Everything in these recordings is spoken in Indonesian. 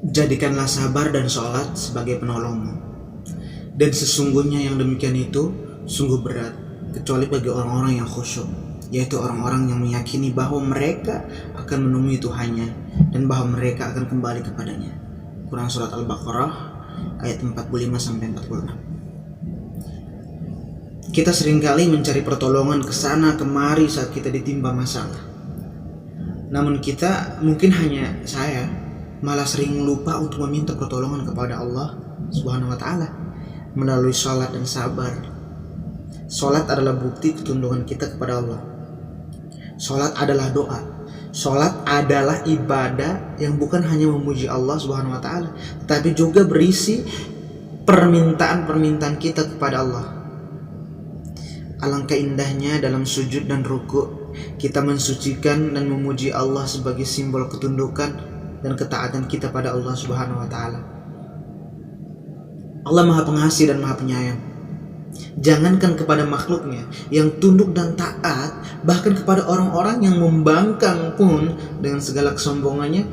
Jadikanlah sabar dan sholat sebagai penolongmu. Dan sesungguhnya yang demikian itu sungguh berat, kecuali bagi orang-orang yang khusyuk, yaitu orang-orang yang meyakini bahwa mereka akan menemui Tuhannya dan bahwa mereka akan kembali kepadanya. Quran Surat Al-Baqarah ayat 45-46. Kita seringkali mencari pertolongan ke sana kemari saat kita ditimpa masalah. Namun kita, mungkin hanya saya, malah sering lupa untuk meminta pertolongan kepada Allah Subhanahu wa taala melalui sholat dan sabar. Sholat adalah bukti ketundukan kita kepada Allah. Sholat adalah doa. Sholat adalah ibadah yang bukan hanya memuji Allah Subhanahu wa taala, tapi juga berisi permintaan-permintaan kita kepada Allah. Alangkah indahnya dalam sujud dan ruku kita mensucikan dan memuji Allah sebagai simbol ketundukan dan ketaatan kita pada Allah Subhanahu wa taala. Allah Maha Pengasih dan Maha Penyayang. Jangankan kepada makhluknya yang tunduk dan taat, bahkan kepada orang-orang yang membangkang pun dengan segala kesombongannya,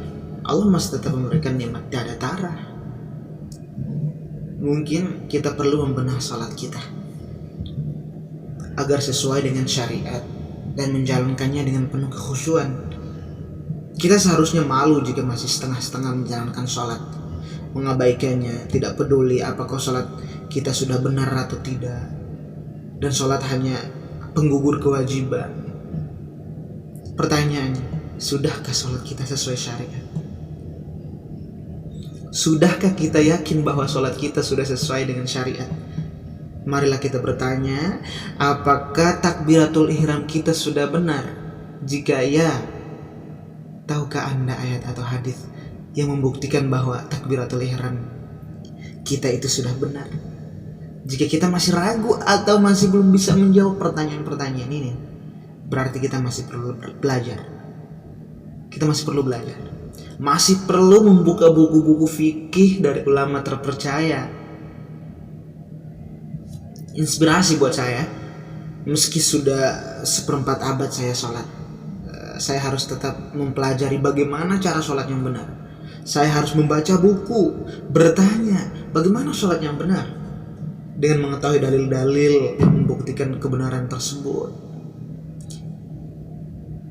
Allah masih tetap memberikan nikmat tiada tara. Mungkin kita perlu membenah salat kita agar sesuai dengan syariat dan menjalankannya dengan penuh kekhusyuan. Kita seharusnya malu jika masih setengah-setengah menjalankan sholat, mengabaikannya, tidak peduli apakah sholat kita sudah benar atau tidak, dan sholat hanya penggugur kewajiban. Pertanyaannya, sudahkah sholat kita sesuai syariat? Sudahkah kita yakin bahwa sholat kita sudah sesuai dengan syariat? Marilah kita bertanya, apakah takbiratul ihram kita sudah benar? Jika ya, tahukah Anda ayat atau hadis yang membuktikan bahwa takbiratul ihram kita itu sudah benar? Jika kita masih ragu atau masih belum bisa menjawab pertanyaan-pertanyaan ini, berarti kita masih perlu belajar. Kita masih perlu belajar. Masih perlu membuka buku-buku fikih dari ulama terpercaya. Inspirasi buat saya. Meski sudah seperempat abad saya sholat, saya harus tetap mempelajari bagaimana cara sholat yang benar. Saya harus membaca buku, bertanya bagaimana sholat yang benar, dengan mengetahui dalil-dalil yang membuktikan kebenaran tersebut.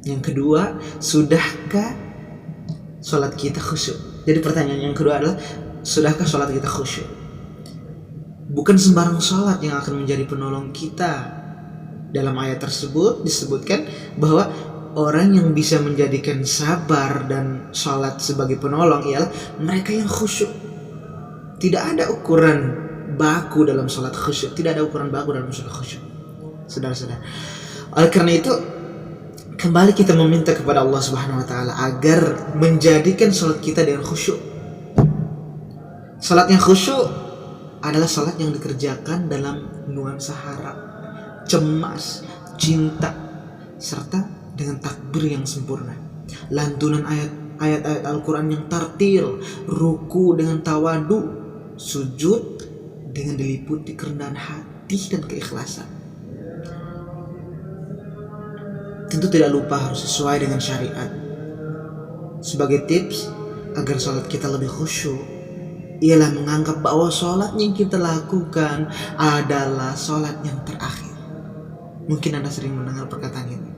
Yang kedua, sudahkah sholat kita khusyuk? Jadi pertanyaan yang kedua adalah, sudahkah sholat kita khusyuk? Bukan sembarang sholat yang akan menjadi penolong kita. Dalam ayat tersebut disebutkan bahwa orang yang bisa menjadikan sabar dan sholat sebagai penolong ialah mereka yang khusyuk. Tidak ada ukuran baku dalam sholat khusyuk. Tidak ada ukuran baku dalam sholat khusyuk, saudara-saudara. Oleh karena itu, kembali kita meminta kepada Allah Subhanahu wa taala agar menjadikan sholat kita dengan khusyuk. Sholat yang khusyuk adalah salat yang dikerjakan dalam nuansa harap, cemas, cinta, serta dengan takbir yang sempurna. Lantunan ayat-ayat Al-Quran yang tartil, ruku dengan tawadu, sujud dengan diliputi kerendahan hati dan keikhlasan. Tentu tidak lupa harus sesuai dengan syariat. Sebagai tips agar salat kita lebih khusyuk, ialah menganggap bahwa sholat yang kita lakukan adalah sholat yang terakhir. Mungkin Anda sering mendengar perkataan ini,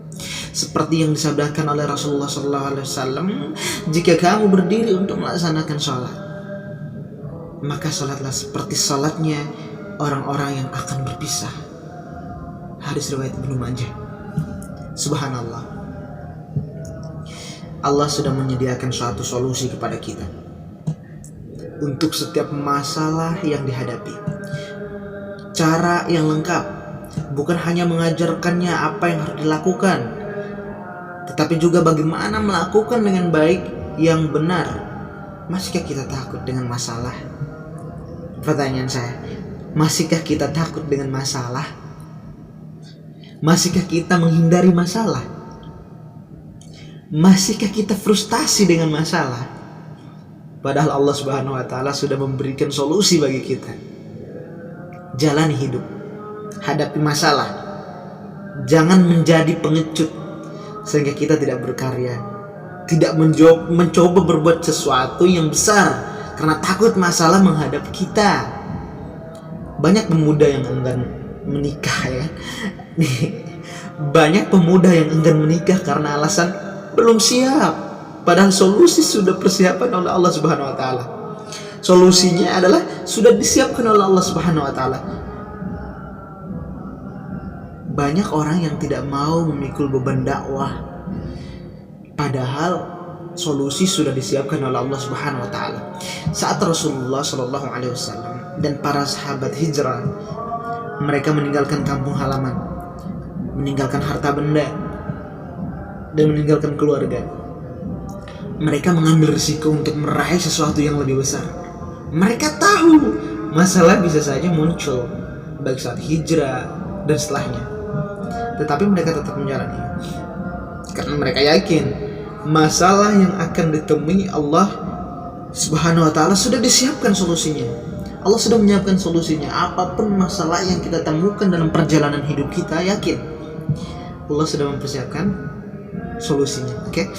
seperti yang disabdakan oleh Rasulullah SAW, jika kamu berdiri untuk melaksanakan sholat, maka sholatlah seperti sholatnya orang-orang yang akan berpisah. Hadis riwayat Ibnu Majah. Subhanallah, Allah sudah menyediakan suatu solusi kepada kita untuk setiap masalah yang dihadapi. Cara yang lengkap, bukan hanya mengajarkannya apa yang harus dilakukan, tetapi juga bagaimana melakukan dengan baik yang benar. Masihkah kita takut dengan masalah? Pertanyaan saya, masihkah kita takut dengan masalah? Masihkah kita menghindari masalah? Masihkah kita frustasi dengan masalah? Padahal Allah Subhanahu wa taala sudah memberikan solusi bagi kita. Jalani hidup, hadapi masalah. Jangan menjadi pengecut sehingga kita tidak berkarya, tidak mencoba berbuat sesuatu yang besar karena takut masalah menghadap kita. Banyak pemuda yang enggan menikah ya. Banyak pemuda yang enggan menikah karena alasan belum siap. Padahal solusi sudah persiapan oleh Allah Subhanahu wa taala. Solusinya adalah sudah disiapkan oleh Allah Subhanahu wa taala. Banyak orang yang tidak mau memikul beban dakwah, padahal solusi sudah disiapkan oleh Allah Subhanahu wa taala. Saat Rasulullah Shallallahu alaihi wasallam dan para sahabat hijrah, mereka meninggalkan kampung halaman, meninggalkan harta benda, dan meninggalkan keluarga. Mereka mengambil risiko untuk meraih sesuatu yang lebih besar. Mereka tahu masalah bisa saja muncul baik saat hijrah dan setelahnya, tetapi mereka tetap menjalani karena mereka yakin masalah yang akan ditemui Allah Subhanahu wa taala sudah disiapkan solusinya. Allah sudah menyiapkan solusinya. Apapun masalah yang kita temukan dalam perjalanan hidup kita, yakin Allah sudah mempersiapkan solusinya. Oke?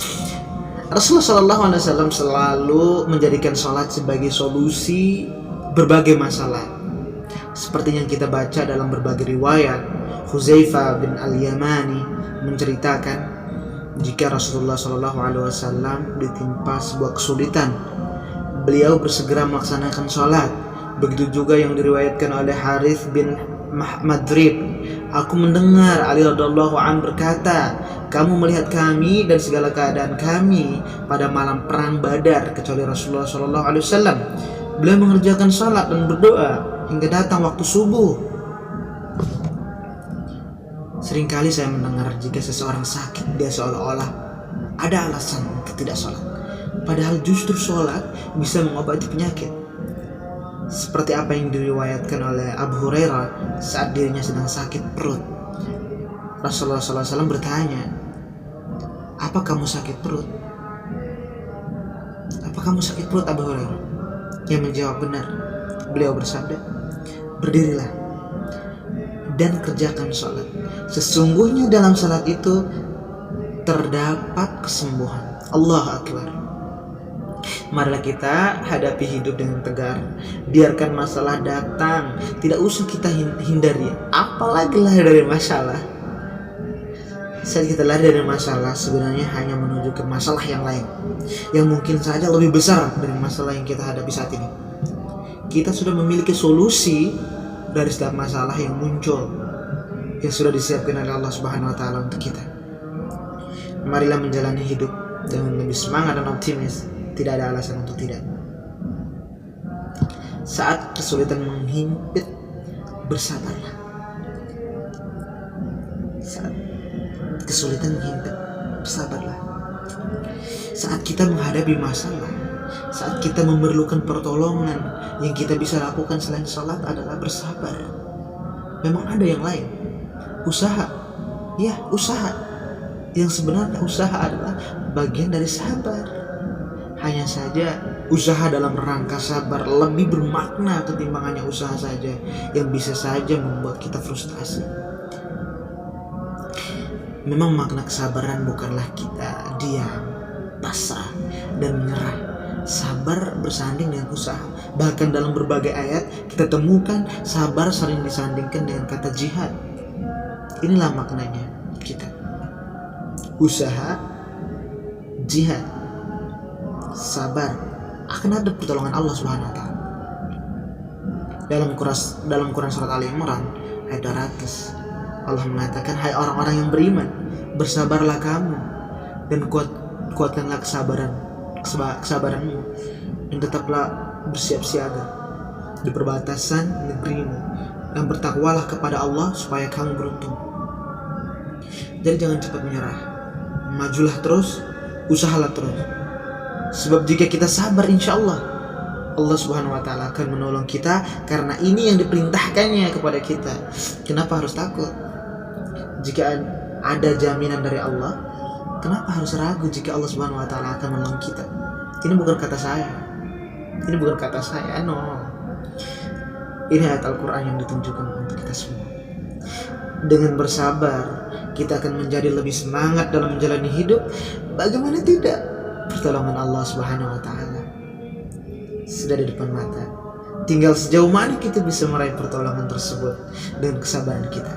Rasulullah Shallallahu alaihi wasallam selalu menjadikan sholat sebagai solusi berbagai masalah. Seperti yang kita baca dalam berbagai riwayat, Hudzaifah bin Al-Yamani menceritakan jika Rasulullah Shallallahu alaihi wasallam ditimpa sebuah kesulitan, beliau bersegera melaksanakan sholat. Begitu juga yang diriwayatkan oleh Harith bin Madrib, aku mendengar Ali radhiyallahu an berkata, kamu melihat kami dan segala keadaan kami pada malam perang Badar kecuali Rasulullah Shallallahu alaihi wasallam. Beliau mengerjakan salat dan berdoa hingga datang waktu subuh. Seringkali saya mendengar jika seseorang sakit, dia seolah-olah ada alasan untuk tidak sholat, padahal justru sholat bisa mengobati penyakit. Seperti apa yang diriwayatkan oleh Abu Hurairah saat dirinya sedang sakit perut. Rasulullah SAW bertanya, apa kamu sakit perut? Apa kamu sakit perut, Abu Hurairah? Yang menjawab, benar. Beliau bersabda, berdirilah dan kerjakan sholat. Sesungguhnya dalam sholat itu terdapat kesembuhan. Allahu Akbar. Marilah kita hadapi hidup dengan tegar. Biarkan masalah datang, tidak usah kita hindari. Apalagi lari dari masalah. Saat kita lari dari masalah, sebenarnya hanya menuju ke masalah yang lain, yang mungkin saja lebih besar dari masalah yang kita hadapi saat ini. Kita sudah memiliki solusi dari setiap masalah yang muncul, yang sudah disiapkan oleh Allah Subhanahu wa taala untuk kita. Marilah menjalani hidup dengan lebih semangat dan optimis. Tidak ada alasan untuk tidak. Saat kesulitan menghimpit, bersabarlah. Saat kesulitan menghimpit, bersabarlah. Saat kita menghadapi masalah, saat kita memerlukan pertolongan, yang kita bisa lakukan selain sholat adalah bersabar. Memang ada yang lain, usaha. Ya, usaha. Yang sebenarnya usaha adalah bagian dari sabar. Hanya saja usaha dalam rangka sabar lebih bermakna ketimbang hanya usaha saja yang bisa saja membuat kita frustasi. Memang makna kesabaran bukanlah kita diam, pasrah, dan menyerah. Sabar bersanding dengan usaha. Bahkan dalam berbagai ayat kita temukan sabar sering disandingkan dengan kata jihad. Inilah maknanya kita. Usaha, jihad, sabar, akan ada pertolongan Allah Subhanahu wa taala. Dalam Quran surat Ali Imran ayat 200, Allah mengatakan, hai orang-orang yang beriman, bersabarlah kamu dan kuatkanlah kesabaranmu, dan tetaplah bersiap siaga di perbatasan negerimu, dan bertakwalah kepada Allah supaya kamu beruntung. Jadi jangan cepat menyerah, majulah terus, usahalah terus. Sebab jika kita sabar, insya Allah Allah Subhanahu wa taala akan menolong kita, karena ini yang diperintahkannya kepada kita. Kenapa harus takut? Jika ada jaminan dari Allah, kenapa harus ragu jika Allah Subhanahu wa taala akan menolong kita? Ini bukan kata saya. Ini bukan kata saya, no. Ini ayat Al-Quran yang ditunjukkan untuk kita semua. Dengan bersabar, kita akan menjadi lebih semangat dalam menjalani hidup. Bagaimana tidak? Pertolongan Allah Subhanahu wa taala sudah di depan mata. Tinggal sejauh mana kita bisa meraih pertolongan tersebut dengan kesabaran kita.